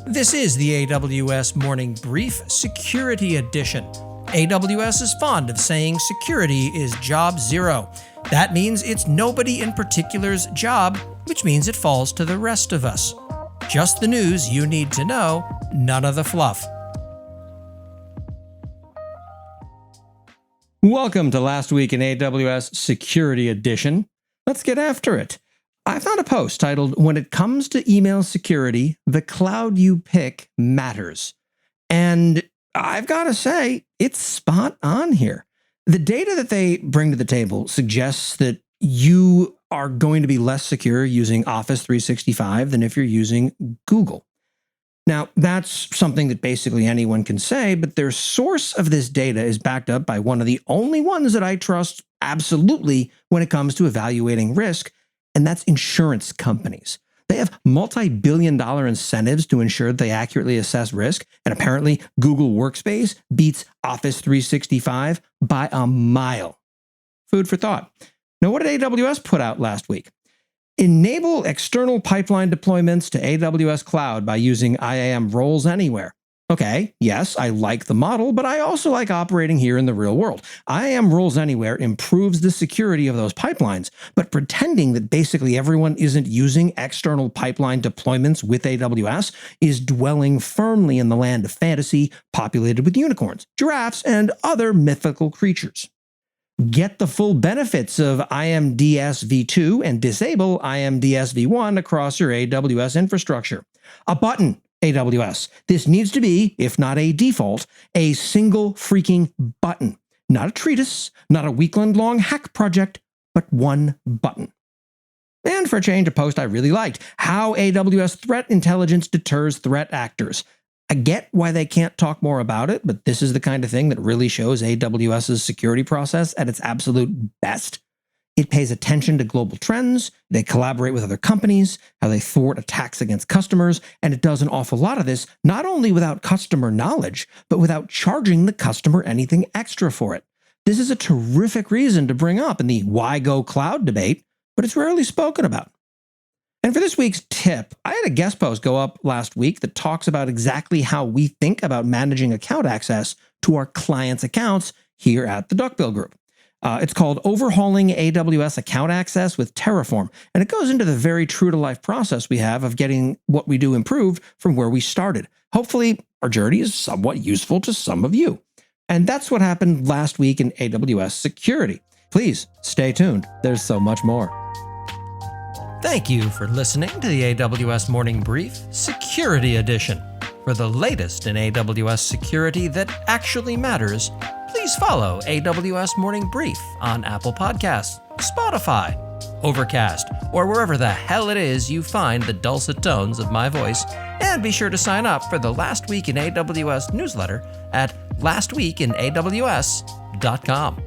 This is the AWS Morning Brief Security Edition. AWS is fond of saying security is job zero. That means it's nobody in particular's job, which means it falls to the rest of us. Just the news you need to know, none of the fluff. Welcome to Last Week in AWS Security Edition. Let's get after it. I found a post titled, "When it comes to email security, the cloud you pick matters." And I've got to say, it's spot on here. The data that they bring to the table suggests that you are going to be less secure using Office 365 than if you're using Google. Now, that's something that basically anyone can say, but their source of this data is backed up by one of the only ones that I trust absolutely when it comes to evaluating risk, and that's insurance companies. They have multi-billion-dollar incentives to ensure they accurately assess risk, and apparently Google Workspace beats Office 365 by a mile. Food for thought. Now, what did AWS put out last week? Enable external pipeline deployments to AWS Cloud by using IAM Roles Anywhere. Okay, yes, I like the model, but I also like operating here in the real world. IAM Roles Anywhere improves the security of those pipelines, but pretending that basically everyone isn't using external pipeline deployments with AWS is dwelling firmly in the land of fantasy populated with unicorns, giraffes, and other mythical creatures. Get the full benefits of IMDS v2 and disable IMDS v1 across your AWS infrastructure. A button. AWS. This needs to be, if not a default, a single freaking button. Not a treatise, not a weekend-long hack project, but one button. And for a change, a post I really liked, how AWS threat intelligence deters threat actors. I get why they can't talk more about it, but this is the kind of thing that really shows AWS's security process at its absolute best. It pays attention to global trends, they collaborate with other companies, how they thwart attacks against customers, and it does an awful lot of this not only without customer knowledge, but without charging the customer anything extra for it. This is a terrific reason to bring up in the why go cloud debate, but it's rarely spoken about. And for this week's tip, I had a guest post go up last week that talks about exactly how we think about managing account access to our clients' accounts here at the Duckbill Group. It's called Overhauling AWS Account Access with Terraform, and it goes into the very true-to-life process we have of getting what we do improved from where we started. Hopefully, our journey is somewhat useful to some of you. And that's what happened last week in AWS security. Please stay tuned. There's so much more. Thank you for listening to the AWS Morning Brief Security Edition. For the latest in AWS security that actually matters, please follow AWS Morning Brief on Apple Podcasts, Spotify, Overcast, or wherever the hell it is you find the dulcet tones of my voice. And be sure to sign up for the Last Week in AWS newsletter at lastweekinaws.com.